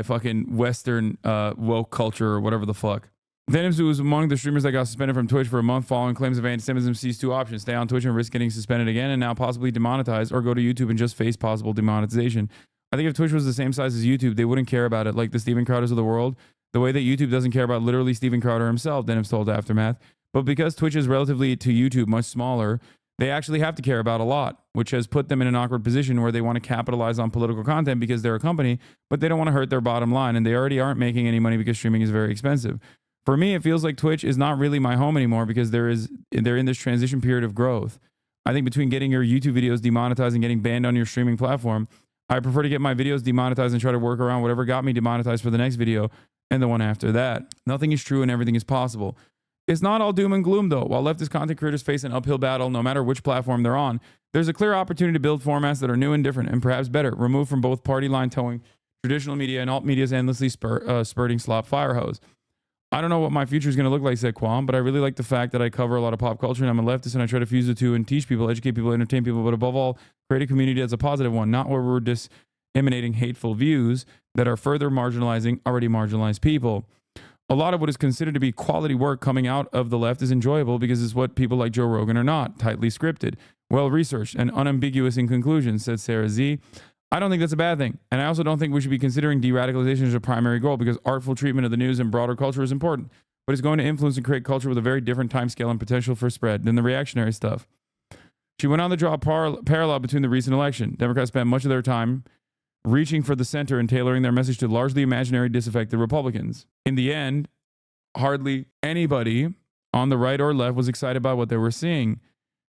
fucking Western woke culture or whatever the fuck. Venoms, who was among the streamers that got suspended from Twitch for a month following claims of anti-Semitism, sees two options: stay on Twitch and risk getting suspended again, and now possibly demonetized, or go to YouTube and just face possible demonetization. I think if Twitch was the same size as YouTube, they wouldn't care about it, like the Steven Crowders of the world, the way that YouTube doesn't care about literally Steven Crowder himself, Denims told Aftermath. But because Twitch is relatively to YouTube much smaller, they actually have to care about a lot, which has put them in an awkward position where they want to capitalize on political content because they're a company, but they don't want to hurt their bottom line, and they already aren't making any money because streaming is very expensive. For me, it feels like Twitch is not really my home anymore because they're in this transition period of growth. I think between getting your YouTube videos demonetized and getting banned on your streaming platform, I prefer to get my videos demonetized and try to work around whatever got me demonetized for the next video and the one after that. Nothing is true and everything is possible. It's not all doom and gloom, though. While leftist content creators face an uphill battle no matter which platform they're on, there's a clear opportunity to build formats that are new and different and perhaps better, removed from both party line towing traditional media and alt media's endlessly spurting slop fire hose. I don't know what my future is going to look like, said Kwam, but I really like the fact that I cover a lot of pop culture and I'm a leftist and I try to fuse the two and teach people, educate people, entertain people, but above all, create a community that's a positive one, not where we're disseminating hateful views that are further marginalizing already marginalized people. A lot of what is considered to be quality work coming out of the left is enjoyable because it's what people like Joe Rogan are not, tightly scripted, well-researched, and unambiguous in conclusion, said Sarah Z. I don't think that's a bad thing. And I also don't think we should be considering de-radicalization as a primary goal because artful treatment of the news and broader culture is important, but it's going to influence and create culture with a very different timescale and potential for spread than the reactionary stuff. She went on to draw a parallel between the recent election. Democrats spent much of their time reaching for the center and tailoring their message to largely imaginary, disaffected Republicans. In the end, hardly anybody on the right or left was excited about what they were seeing.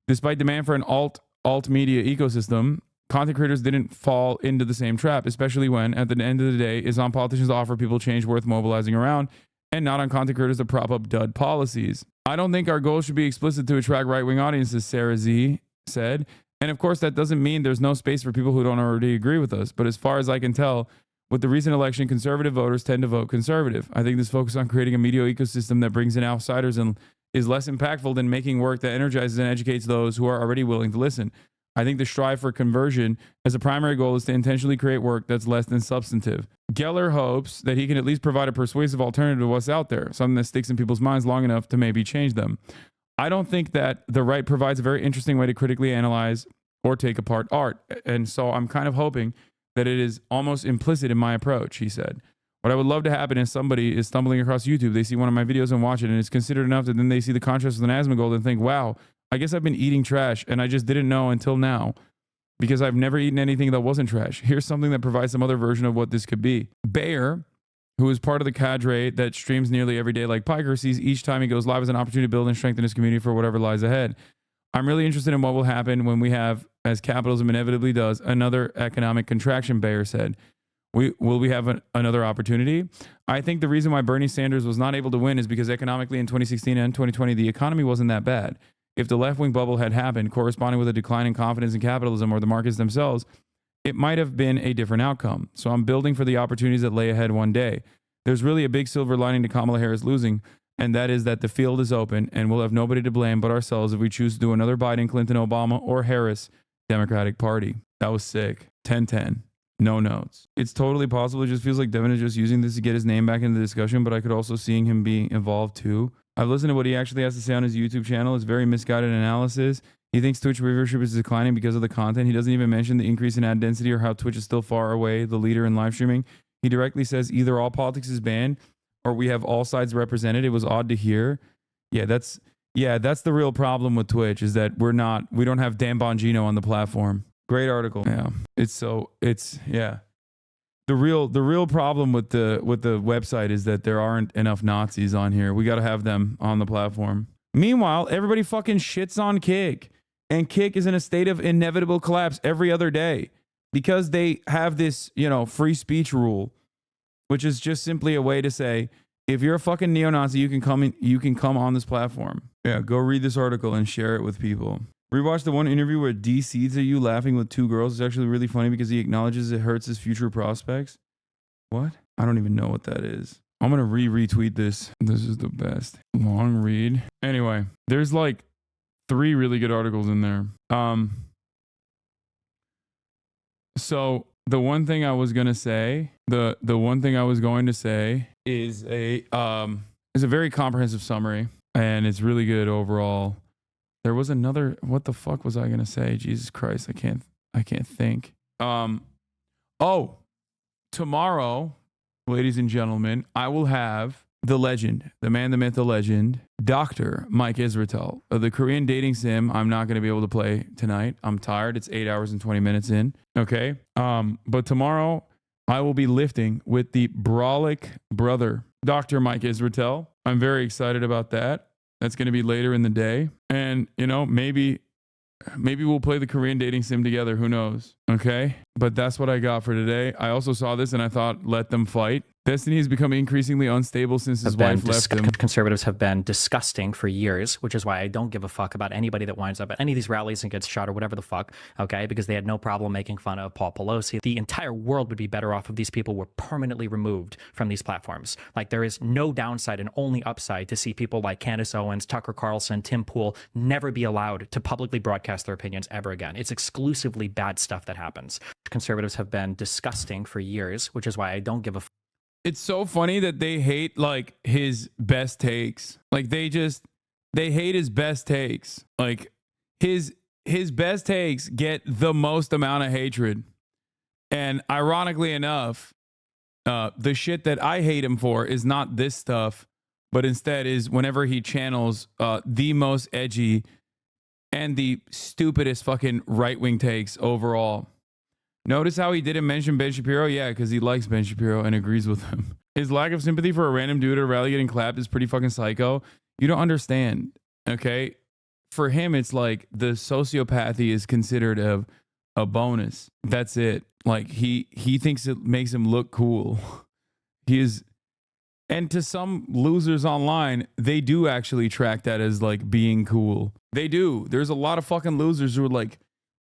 Despite demand for an alt media ecosystem, content creators didn't fall into the same trap, especially when, at the end of the day, it's on politicians to offer people change worth mobilizing around and not on content creators to prop up dud policies. I don't think our goal should be explicit to attract right-wing audiences, Sarah Z said. And of course, that doesn't mean there's no space for people who don't already agree with us. But as far as I can tell, with the recent election, conservative voters tend to vote conservative. I think this focus on creating a media ecosystem that brings in outsiders and is less impactful than making work that energizes and educates those who are already willing to listen. I think the strive for conversion as a primary goal is to intentionally create work that's less than substantive. Geller hopes that he can at least provide a persuasive alternative to what's out there, something that sticks in people's minds long enough to maybe change them. I don't think that the right provides a very interesting way to critically analyze or take apart art. And so I'm kind of hoping that it is almost implicit in my approach, he said. What I would love to happen is somebody is stumbling across YouTube, they see one of my videos and watch it, and it's considered enough that then they see the contrast with an Asmongold and think, wow, I guess I've been eating trash and I just didn't know until now because I've never eaten anything that wasn't trash. Here's something that provides some other version of what this could be. Bayer, who is part of the cadre that streams nearly every day like Piker, sees each time he goes live as an opportunity to build and strengthen his community for whatever lies ahead. I'm really interested in what will happen when we have, as capitalism inevitably does, another economic contraction, Bayer said. Will we have another opportunity? I think the reason why Bernie Sanders was not able to win is because economically in 2016 and 2020, the economy wasn't that bad. If the left-wing bubble had happened, corresponding with a decline in confidence in capitalism or the markets themselves, it might have been a different outcome. So I'm building for the opportunities that lay ahead one day. There's really a big silver lining to Kamala Harris losing, and that is that the field is open and we'll have nobody to blame but ourselves if we choose to do another Biden, Clinton, Obama, or Harris Democratic Party. That was sick. 10-10. No notes. It's totally possible. It just feels like Devin is just using this to get his name back into the discussion, but I could also see him being involved too. I've listened to what he actually has to say on his YouTube channel. It's very misguided analysis. He thinks Twitch viewership is declining because of the content. He doesn't even mention the increase in ad density or how Twitch is still far away the leader in live streaming. He directly says either all politics is banned or we have all sides represented. It was odd to hear. Yeah, that's the real problem with Twitch is that we don't have Dan Bongino on the platform. Great article. Yeah. The real problem with the website is that there aren't enough Nazis on here. We got to have them on the platform. Meanwhile, everybody fucking shits on Kick, and Kick is in a state of inevitable collapse every other day because they have this, free speech rule, which is just simply a way to say, if you're a fucking neo-Nazi, you can come on this platform. Yeah, go read this article and share it with people. Rewatch the one interview where D seeds at you laughing with two girls. It's actually really funny because he acknowledges it hurts his future prospects. What? I don't even know what that is. I'm going to retweet this. This is the best. Long read. Anyway, there's like 3 really good articles in there. So the one thing I was going to say, is a very comprehensive summary, and it's really good overall. There was another, what the fuck was I going to say? Jesus Christ, I can't think. Tomorrow, ladies and gentlemen, I will have the legend, the man, the myth, the legend, Dr. Mike Israetel. The Korean dating sim, I'm not going to be able to play tonight. I'm tired. It's 8 hours and 20 minutes in. Okay. But tomorrow I will be lifting with the Brolic brother, Dr. Mike Israetel. I'm very excited about that. That's going to be later in the day. And, you know, maybe we'll play the Korean dating sim together. Who knows? Okay. But that's what I got for today. I also saw this and I thought, let them fight. Destiny has become increasingly unstable since his wife left him. Conservatives have been disgusting for years, which is why I don't give a fuck about anybody that winds up at any of these rallies and gets shot or whatever the fuck, okay? Because they had no problem making fun of Paul Pelosi. The entire world would be better off if these people were permanently removed from these platforms. Like, there is no downside and only upside to see people like Candace Owens, Tucker Carlson, Tim Pool never be allowed to publicly broadcast their opinions ever again. It's exclusively bad stuff that happens. Conservatives have been disgusting for years, which is why I don't give a fuck. It's so funny that they hate like his best takes. Like they hate his best takes. Like his best takes get the most amount of hatred. And ironically enough, the shit that I hate him for is not this stuff, but instead is whenever he channels the most edgy and the stupidest fucking right-wing takes overall. Notice how he didn't mention Ben Shapiro? Yeah, because he likes Ben Shapiro and agrees with him. His lack of sympathy for a random dude at a rally getting clapped is pretty fucking psycho. You don't understand, okay? For him, it's like the sociopathy is considered a bonus. That's it. Like, he thinks it makes him look cool. He is... And to some losers online, they do actually track that as, like, being cool. They do. There's a lot of fucking losers who are like,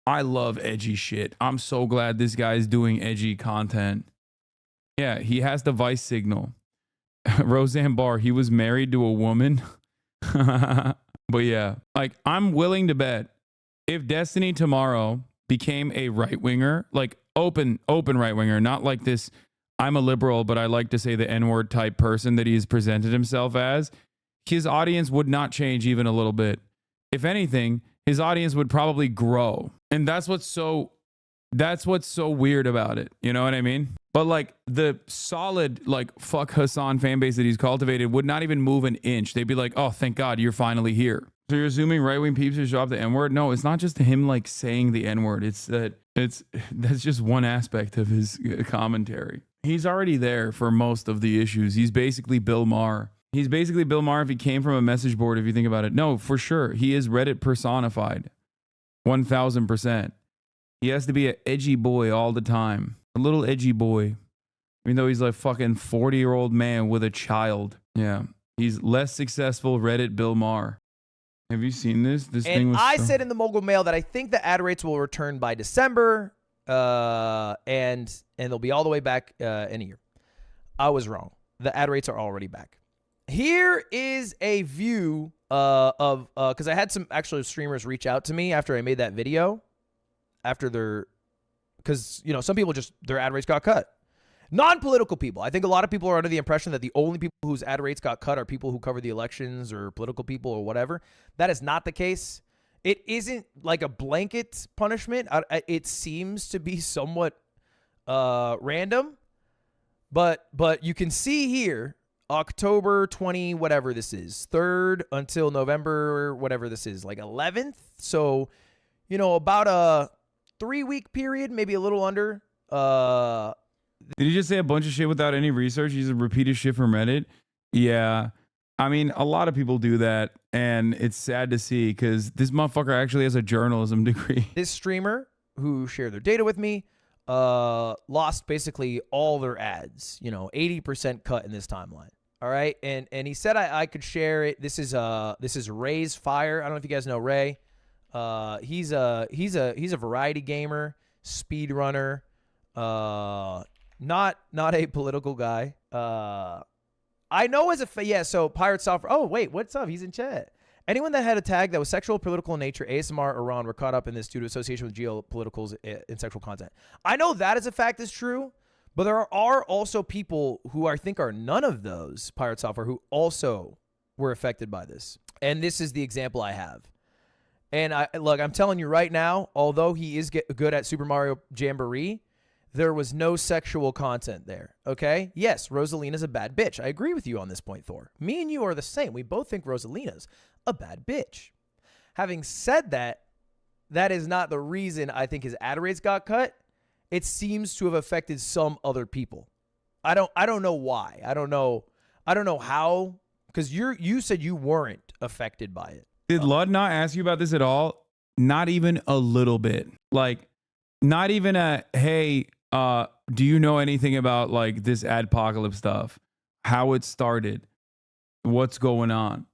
I love edgy shit. I'm so glad this guy's doing edgy content. Yeah, he has the vice signal. Roseanne Barr, he was married to a woman. But yeah, like I'm willing to bet if Destiny tomorrow became a right-winger, like open right-winger, not like this, I'm a liberal, but I like to say the N-word type person that he has presented himself as, his audience would not change even a little bit. If anything, his audience would probably grow. And that's what's so weird about it. You know what I mean? But like the solid, like fuck Hasan fan base that he's cultivated would not even move an inch. They'd be like, oh, thank God you're finally here. So you're assuming right-wing peeps should drop the N-word? No, it's not just him like saying the N-word. That's just one aspect of his commentary. He's already there for most of the issues. He's basically Bill Maher. He's basically Bill Maher if he came from a message board, if you think about it. No, for sure. He is Reddit personified. 1000%. He has to be an edgy boy all the time. A little edgy boy. Even though he's like fucking 40-year-old man with a child. Yeah. He's less successful Reddit Bill Maher. Have you seen this? Thing was I said in the Mogul Mail that I think the ad rates will return by December. And they'll be all the way back in a year. I was wrong. The ad rates are already back. Here is a view of because I had some actual streamers reach out to me after I made that video. Because, you know, some people just, their ad rates got cut. Non-political people. I think a lot of people are under the impression that the only people whose ad rates got cut are people who cover the elections or political people or whatever. That is not the case. It isn't like a blanket punishment. It seems to be somewhat random. But you can see here, October 20, whatever this is, 3rd until November, whatever this is, like 11th. So, you know, about a 3-week period, maybe a little under. Did he just say a bunch of shit without any research? He's repeated shit from Reddit? Yeah. I mean, a lot of people do that, and it's sad to see because this motherfucker actually has a journalism degree. This streamer who shared their data with me lost basically all their ads, you know, 80% cut in this timeline. All right. And he said I could share it. This is Ray's Fire. I don't know if you guys know Ray. He's a variety gamer, speed runner, not a political guy. I know as a so Pirate Software. Oh wait, what's up? He's in chat. Anyone that had a tag that was sexual, political in nature, ASMR, Iran were caught up in this due to association with geopoliticals and sexual content. I know that as a fact is true, but there are also people who I think are none of those Pirate Software who also were affected by this. And this is the example I have. And look, I'm telling you right now, although he is good at Super Mario Jamboree, there was no sexual content there. Okay? Yes, Rosalina's a bad bitch. I agree with you on this point, Thor. Me and you are the same. We both think Rosalina's a bad bitch. Having said that, that is not the reason I think his ad rates got cut. It seems to have affected some other people. I don't know why. I don't know how, because you said you weren't affected by it. Did Lud not ask you about this at all? Not even a little bit. Like, not even a, hey, do you know anything about like this adpocalypse stuff? How it started? What's going on?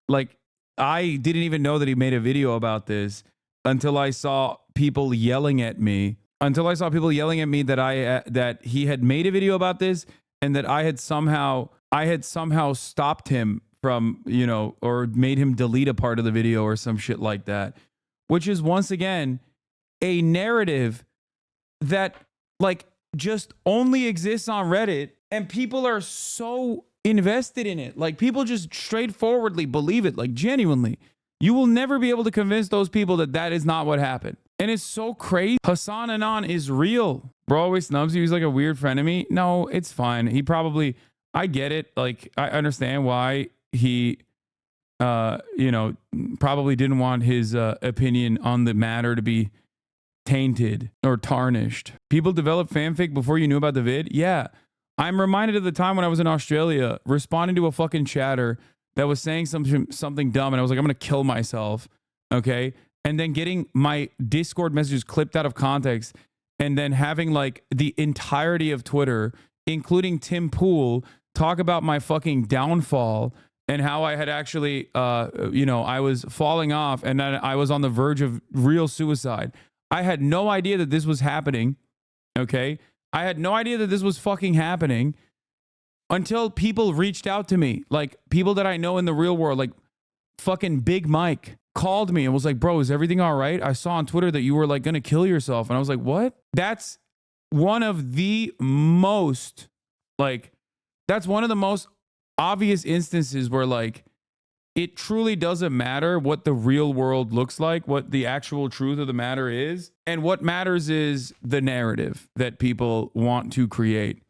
Like, I didn't even know that he made a video about this until I saw people yelling at me. Until I saw people yelling at me that that he had made a video about this and that I had somehow stopped him from, you know, or made him delete a part of the video or some shit like that, which is once again a narrative that like just only exists on Reddit, and people are so invested in it. Like, people just straightforwardly believe it, like genuinely. You will never be able to convince those people that that is not what happened. And it's so crazy. HasanAbi is real. Bro always snubs you. He's like a weird friend of me. No, it's fine. He probably, I get it. Like, I understand why he, you know, probably didn't want his opinion on the matter to be tainted or tarnished. People develop fanfic before you knew about the vid. Yeah. I'm reminded of the time when I was in Australia responding to a fucking chatter that was saying something dumb, and I was like, I'm going to kill myself. Okay. And then getting my Discord messages clipped out of context, and then having like the entirety of Twitter, including Tim Pool, talk about my fucking downfall and how I had actually, you know, I was falling off and then I was on the verge of real suicide. I had no idea that this was happening. Okay. I had no idea that this was fucking happening until people reached out to me, like people that I know in the real world, like fucking Big Mike called me and was like, bro, is everything all right? I saw on Twitter that you were like going to kill yourself. And I was like, what? That's one of the most, like, that's one of the most obvious instances where like it truly doesn't matter what the real world looks like, what the actual truth of the matter is. And what matters is the narrative that people want to create.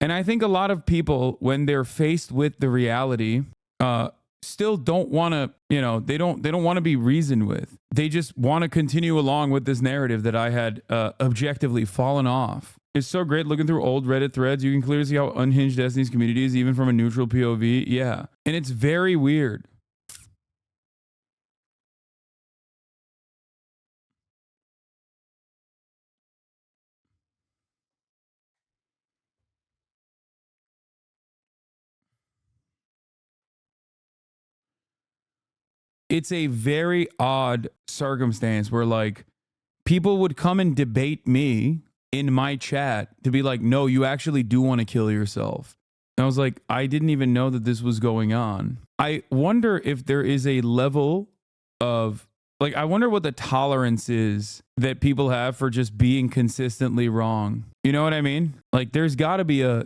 And I think a lot of people, when they're faced with the reality, still don't want to, you know, they don't want to be reasoned with. They just want to continue along with this narrative that I had objectively fallen off. It's so great looking through old Reddit threads. You can clearly see how unhinged Destiny's community is, even from a neutral POV. Yeah. And it's very weird. It's a very odd circumstance where like people would come and debate me in my chat to be like, no, you actually do want to kill yourself. And I was like, I didn't even know that this was going on. I wonder if there is a level of like, I wonder what the tolerance is that people have for just being consistently wrong. You know what I mean? Like there's gotta be a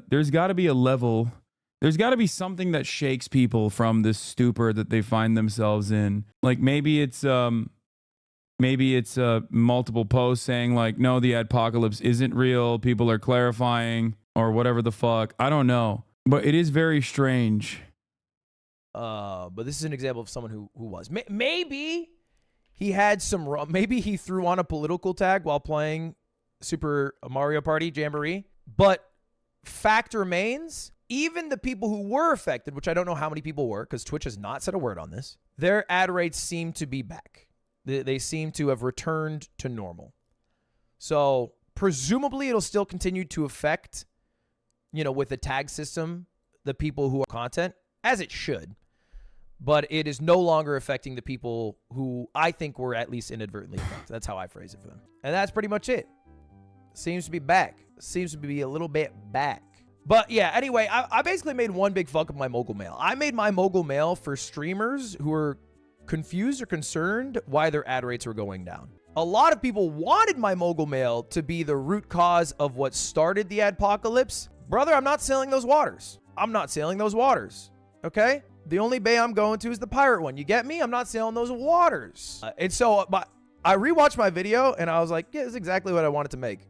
level. There's got to be something that shakes people from this stupor that they find themselves in. Like maybe it's multiple posts saying like, no, the adpocalypse isn't real. People are clarifying or whatever the fuck. I don't know, but it is very strange. But this is an example of someone who was. Maybe he had some. Maybe he threw on a political tag while playing Super Mario Party Jamboree. But fact remains, even the people who were affected, which I don't know how many people were, because Twitch has not said a word on this, their ad rates seem to be back. They seem to have returned to normal. So presumably it'll still continue to affect, you know, with the tag system, the people who are content, as it should. But it is no longer affecting the people who I think were at least inadvertently affected. That's how I phrase it for them. And that's pretty much it. Seems to be back. Seems to be a little bit back. But yeah, anyway, I basically made one big fuck of my mogul mail. I made my mogul mail for streamers who were confused or concerned why their ad rates were going down. A lot of people wanted my mogul mail to be the root cause of what started the adpocalypse. Brother, I'm not sailing those waters. I'm not sailing those waters. Okay? The only bay I'm going to is the pirate one. You get me? I'm not sailing those waters. And so I rewatched my video and I was like, yeah, this is exactly what I wanted to make.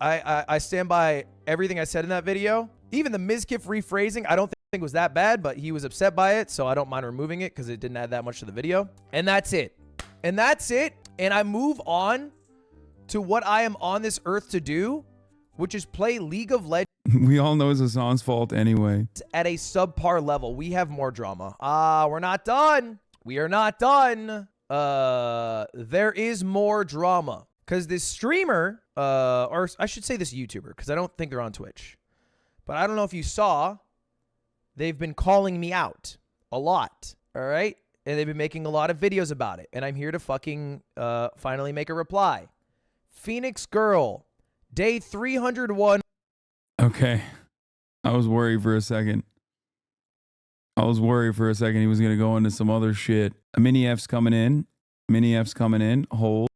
I stand by everything I said in that video. Even the Mizkif rephrasing, I don't think was that bad, but he was upset by it, so I don't mind removing it because it didn't add that much to the video. And that's it. And that's it. And I move on to what I am on this earth to do, which is play League of Legends. We all know it's Hasan's fault anyway. At a subpar level. We have more drama. We're not done. We are not done. There is more drama. Because this streamer, or I should say this YouTuber, because I don't think they're on Twitch. But I don't know if you saw, they've been calling me out a lot. All right? And they've been making a lot of videos about it. And I'm here to fucking finally make a reply. Phoenix Girl, day 301. Okay. I was worried for a second. He was going to go into some other shit. Mini F's coming in. Hold.